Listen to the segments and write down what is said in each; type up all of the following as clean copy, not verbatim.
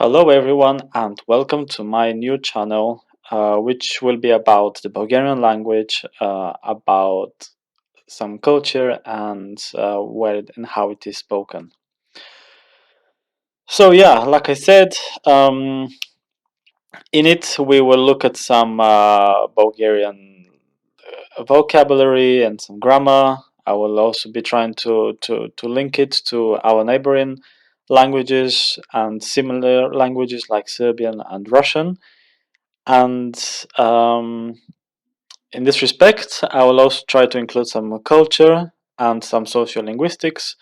Hello everyone and welcome to my new channel, which will be about the Bulgarian language, about some culture and where and how it is spoken. So yeah, like I said, in it we will look at some Bulgarian vocabulary and some grammar. I will also be trying to link it to our neighboring languages and similar languages like Serbian and Russian. And in this respect, I will also try to include some culture and some sociolinguistics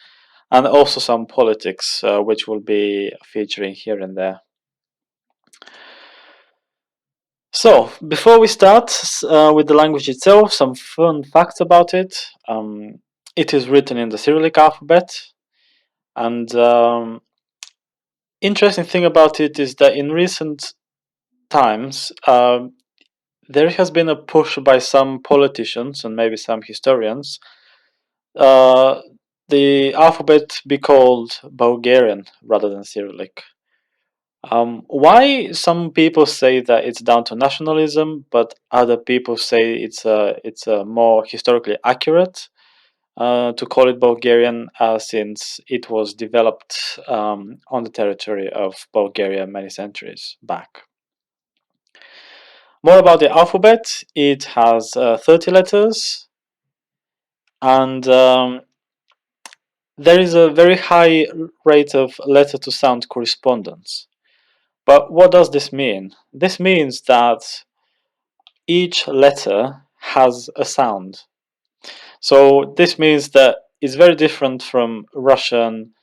and also some politics, which will be featuring here and there. So, before we start with the language itself, some fun facts about it. It is written in the Cyrillic alphabet, and interesting thing about it is that in recent times, there has been a push by some politicians and maybe some historians, uh, the alphabet be called Bulgarian rather than Cyrillic. Why some people say that it's down to nationalism, but other people say it's a more historically accurate to call it Bulgarian, since it was developed on the territory of Bulgaria many centuries back. More about the alphabet: it has 30 letters, and there is a very high rate of letter to sound correspondence. But what does this mean? This means that each letter has a sound. So this means that it's very different from Russian,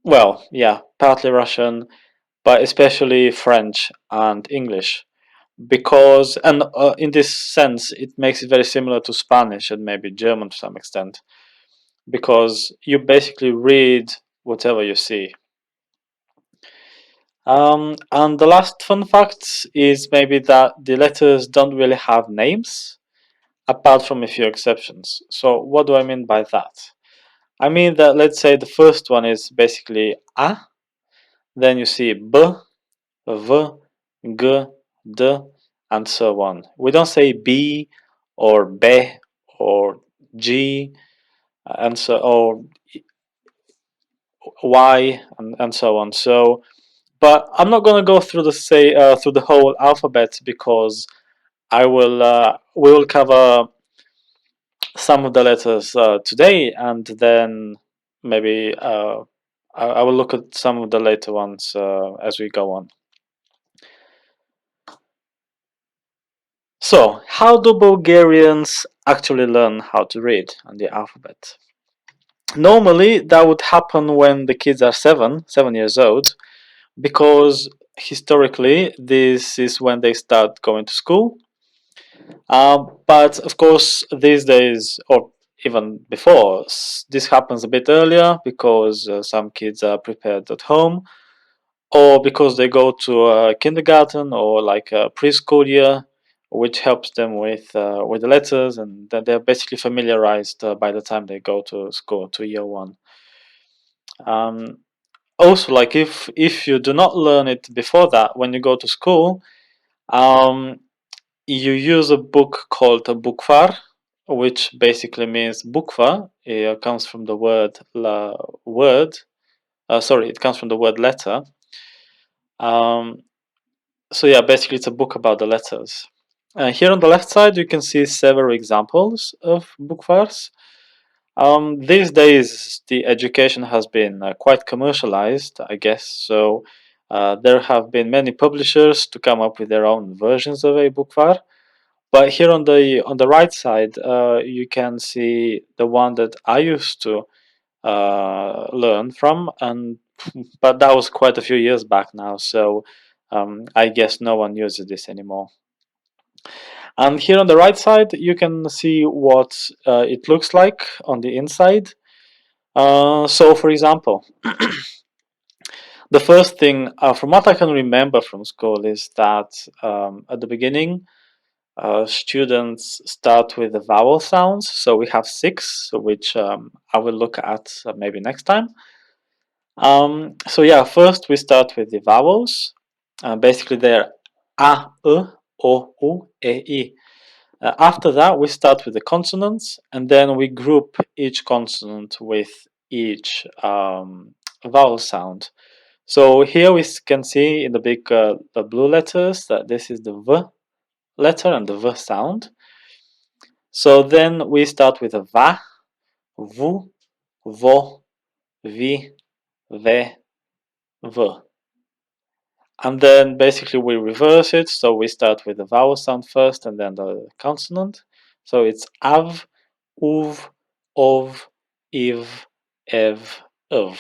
well, yeah, partly Russian, but especially French and English. Because, and in this sense, it makes it very similar to Spanish and maybe German to some extent, because you basically read whatever you see. And the last fun fact is maybe that the letters don't really have names, apart from a few exceptions. So, what do I mean by that? I mean that, let's say the first one is basically A, then you see B, V, G, D, and so on. We don't say B or B or G and so or Y and so on. So, but I'm not going to go through through the whole alphabet because I will we will cover some of the letters today, and then maybe I will look at some of the later ones as we go on. So, how do Bulgarians actually learn how to read on the alphabet? Normally, that would happen when the kids are 7 years old, because historically this is when they start going to school. But of course, these days, or even before, this happens a bit earlier because some kids are prepared at home, or because they go to a kindergarten or like a preschool year, which helps them with the letters, and that they're basically familiarized by the time they go to school to year one. Um, Also, like if you do not learn it before that, when you go to school, um, you use a book called a bukvar, which basically means bukva. It comes from the word. Sorry, it comes from the word letter. Um, so yeah, basically it's a book about the letters. Here on the left side, you can see several examples of bukvars. These days, the education has been quite commercialized, I guess. So there have been many publishers to come up with their own versions of a bukvar. But here on the right side, you can see the one that I used to learn from, and but that was quite a few years back now. So I guess no one uses this anymore. And here on the right side, you can see what it looks like on the inside. So, for example, the first thing, from what I can remember from school, is that at the beginning, students start with the vowel sounds. So we have six, which I will look at maybe next time. So yeah, first we start with the vowels. Basically, they're a, o, u, e, i. After that, we start with the consonants, and then we group each consonant with each vowel sound. So here we can see in the big the blue letters that this is the V letter and the V sound. So then we start with a VA, VU, VO, VI, VE, V. And then basically we reverse it. So we start with the vowel sound first and then the consonant. So it's AV, UV, OV, IV, EV, UV.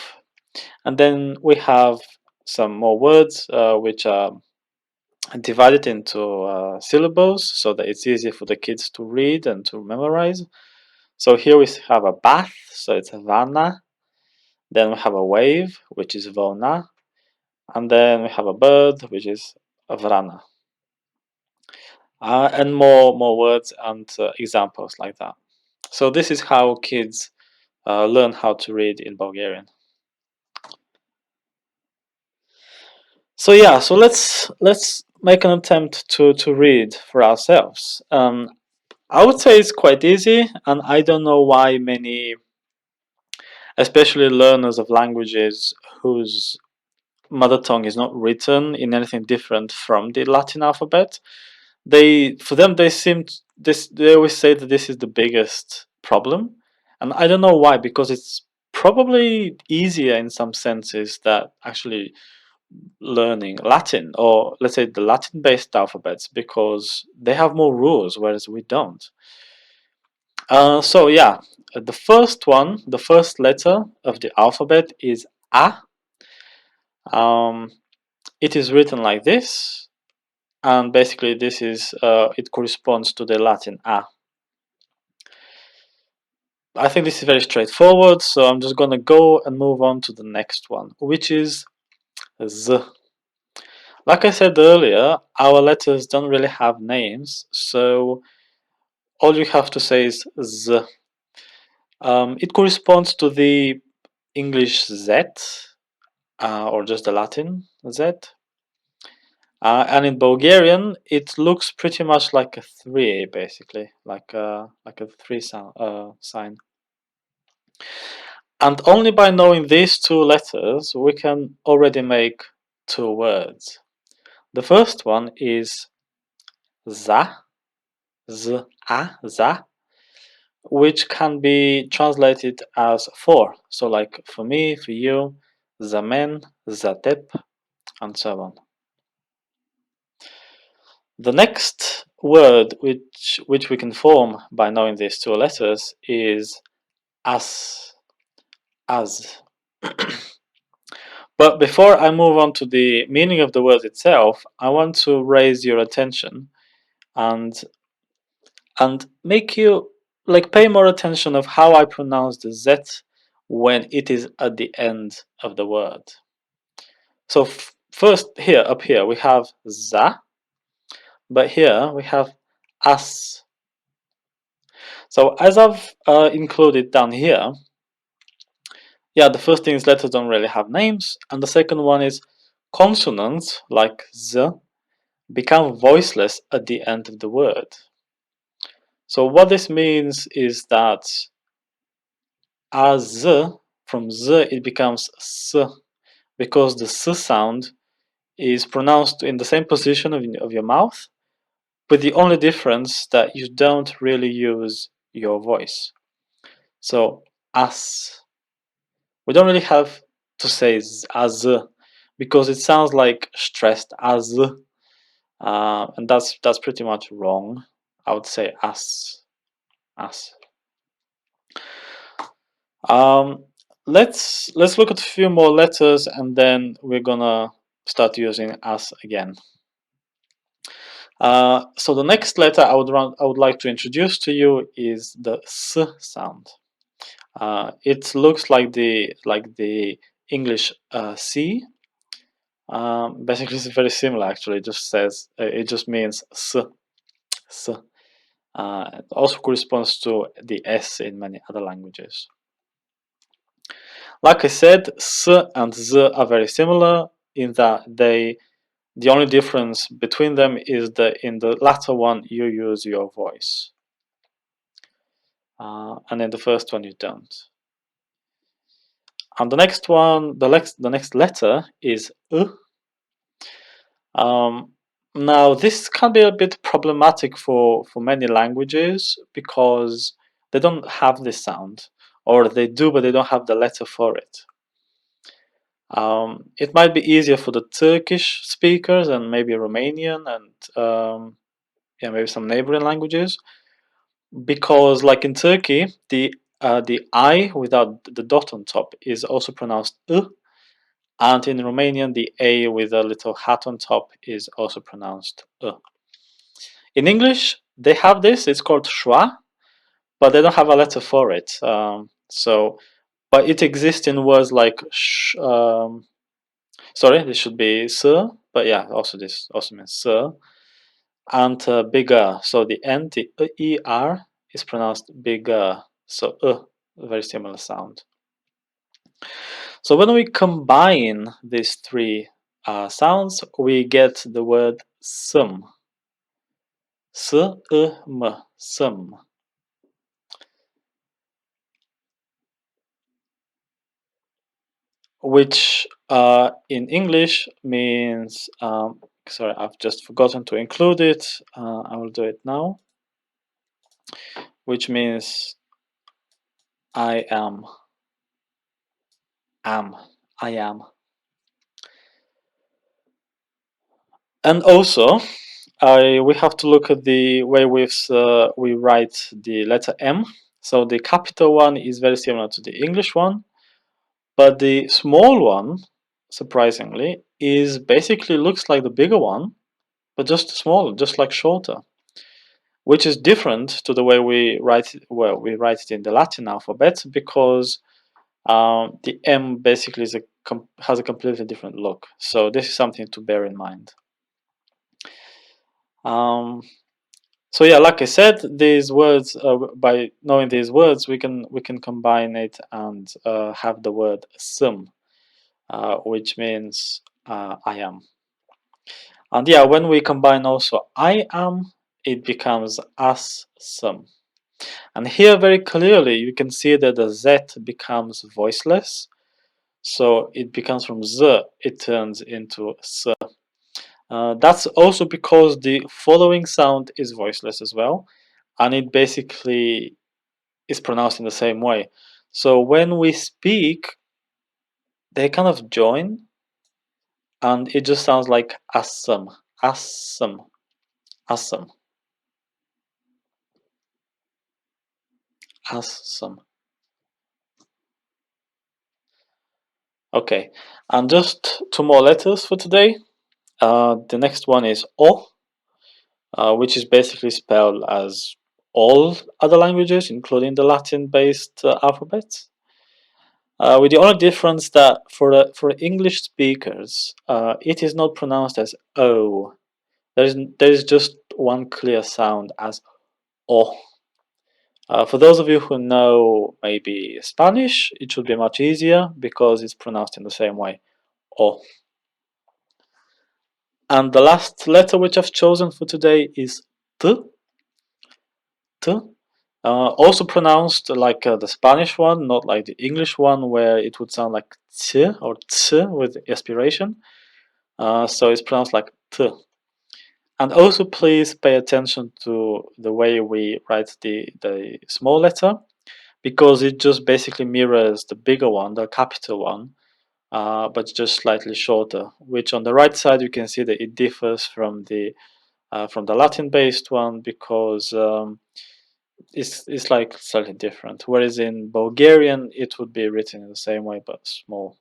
And then we have some more words which are divided into syllables so that it's easier for the kids to read and to memorize. So here we have a bath, so it's vana. Then we have a wave, which is vona. And then we have a bird, which is vrana. And more words and examples like that. So this is how kids learn how to read in Bulgarian. So yeah, so let's make an attempt to read for ourselves. I would say it's quite easy, and I don't know why many, especially learners of languages whose mother tongue is not written in anything different from the Latin alphabet, they for them they seem this they always say that this is the biggest problem, and I don't know why, because it's probably easier in some senses that actually learning Latin, or let's say the Latin based alphabets, because they have more rules whereas we don't. So yeah, the first one, the first letter of the alphabet is A. Um, it is written like this, and basically this is it corresponds to the Latin A. I think this is very straightforward, so I'm just gonna go and move on to the next one, which is Z. Like I said earlier, our letters don't really have names, so all you have to say is Z. It corresponds to the English Z, or just the Latin Z. And in Bulgarian, it looks pretty much like a three, basically, like a three sound, sign. And only by knowing these two letters, we can already make two words. The first one is za, z, a, za, which can be translated as for. So, like for me, for you, za men, za teb, and so on. The next word which we can form by knowing these two letters is as. But before I move on to the meaning of the word itself, I want to raise your attention and make you like pay more attention of how I pronounce the Z when it is at the end of the word. So first here up here we have za, but here we have as. So as I've included down here, yeah, the first thing is letters don't really have names, and the second one is consonants like z become voiceless at the end of the word. So what this means is that as z, from z it becomes s, because the s sound is pronounced in the same position of your mouth, with the only difference that you don't really use your voice. So as, we don't really have to say as, because it sounds like stressed as, and that's pretty much wrong. I would say as. Um, let's look at a few more letters, and then we're gonna start using as again. So the next letter I would like to introduce to you is the s sound. It looks like the English C. Basically, it's very similar. Actually, it just says it just means s. It also corresponds to the S in many other languages. Like I said, s and z are very similar in that the only difference between them is that in the latter one you use your voice, and in the first one you don't. And the next one, the next letter is Um, now, this can be a bit problematic for many languages because they don't have this sound, or they do, but they don't have the letter for it. It might be easier for the Turkish speakers and maybe Romanian and yeah, maybe some neighboring languages because, like in Turkey, the I without the dot on top is also pronounced and in Romanian, the A with a little hat on top is also pronounced In English, they have this. It's called schwa, but they don't have a letter for it. But it exists in words like sorry, this should be sir, but yeah, also this also means sir, and bigger. So the end, the er, is pronounced bigger. So a very similar sound. So when we combine these three sounds, we get the word sum. S, m, sum. Which in English means, sorry, I've just forgotten to include it. I will do it now, which means I am, I am. And also, we have to look at the way we write the letter M. So the capital one is very similar to the English one, but the small one, surprisingly, is basically looks like the bigger one, but just smaller, just like shorter. Which is different to the way we write it. Well, we write it in the Latin alphabet because the M basically has a completely different look. So this is something to bear in mind. Um, so yeah, like I said, these words by knowing these words, we can combine it and have the word sum, which means I am. And yeah, when we combine also I am, it becomes as sum. And here very clearly you can see that the Z becomes voiceless. So it becomes from Z, it turns into S. That's also because the following sound is voiceless as well. And it basically is pronounced in the same way. So when we speak, they kind of join and it just sounds like assam, assam, assam, assam. Okay, and just two more letters for today. The next one is O, which is basically spelled as all other languages, including the Latin-based alphabets. With the only difference that for English speakers, it is not pronounced as O. There is just one clear sound as O. For those of you who know maybe Spanish, it should be much easier because it's pronounced in the same way, O. And the last letter which I've chosen for today is T. T. Also pronounced like the Spanish one, not like the English one, where it would sound like t or t with aspiration. So it's pronounced like t. And also, please pay attention to the way we write the small letter, because it just basically mirrors the bigger one, the capital one, but just slightly shorter. Which on the right side you can see that it differs from the Latin-based one because. It's like slightly different. Whereas in Bulgarian, it would be written in the same way but small.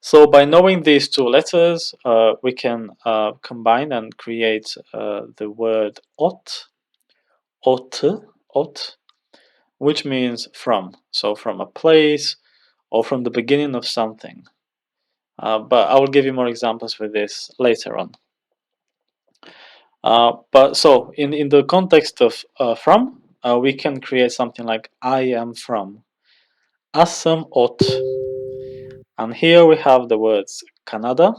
So by knowing these two letters, we can combine and create the word ot, ot, ot, which means from. So from a place or from the beginning of something. But I will give you more examples for this later on. But so in the context of from, we can create something like I am from. Asam ot. And here we have the words Canada,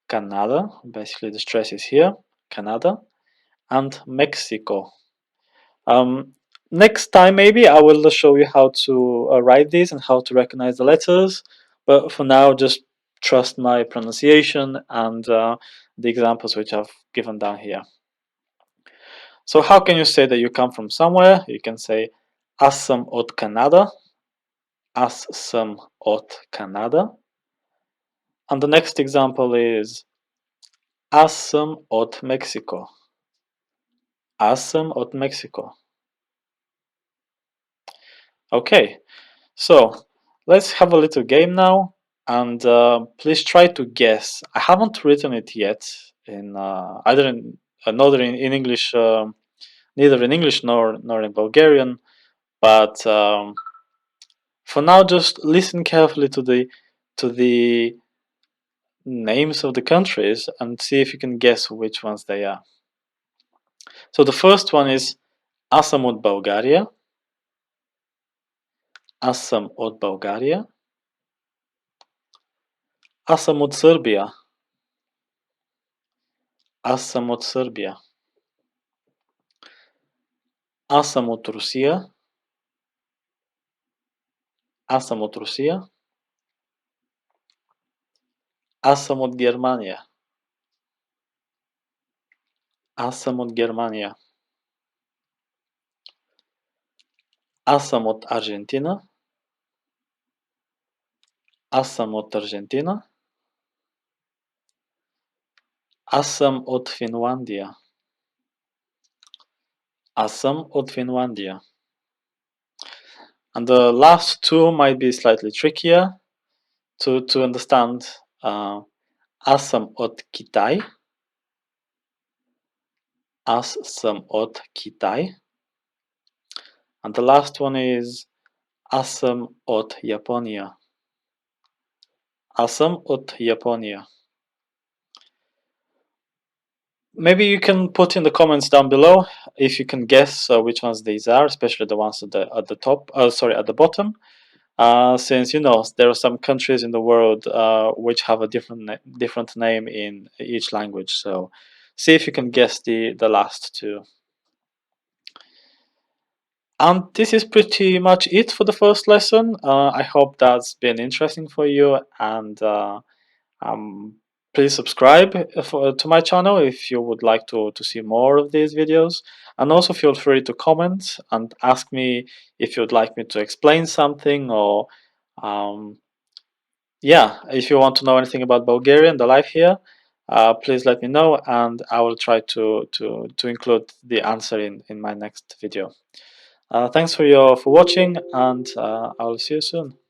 Canada, basically the stress is here, Canada, and Mexico. Um, Next time, maybe I will show you how to write these and how to recognize the letters. But for now, just trust my pronunciation and the examples which I've given down here. So, how can you say that you come from somewhere? You can say Аз съм от Canada, Аз съм от Canada. And the next example is Аз съм от Mexico. Аз съм от Mexico. Okay, so let's have a little game now, and please try to guess. I haven't written it yet in either in neither in English, neither in English nor in Bulgarian. But for now, just listen carefully to the names of the countries and see if you can guess which ones they are. So the first one is Асам от Bulgaria. Асам от Bulgaria. Аз съм от Сърбия. Аз съм от Сърбия. Аз съм от Русия. Аз съм от Русия. Аз съм от Германия. Аз съм от Германия. Аз съм от Аржентина. Аз съм от Аржентина. Аз съм от Финландия. Аз съм от Финландия. And the last two might be slightly trickier to understand. Аз съм от Китай. Аз съм от Китай. And the last one is Аз съм от Япония. Аз съм от Япония. Maybe you can put in the comments down below if you can guess which ones these are, especially the ones at the top. Sorry, at the bottom. Since you know there are some countries in the world which have a different name in each language. So see if you can guess the last two. And this is pretty much it for the first lesson. I hope that's been interesting for you, and please subscribe to my channel if you would like to see more of these videos. And also feel free to comment and ask me if you'd like me to explain something, or yeah, if you want to know anything about Bulgarian, the life here, please let me know, and I will try to include the answer in my next video. Thanks for watching, and I will see you soon.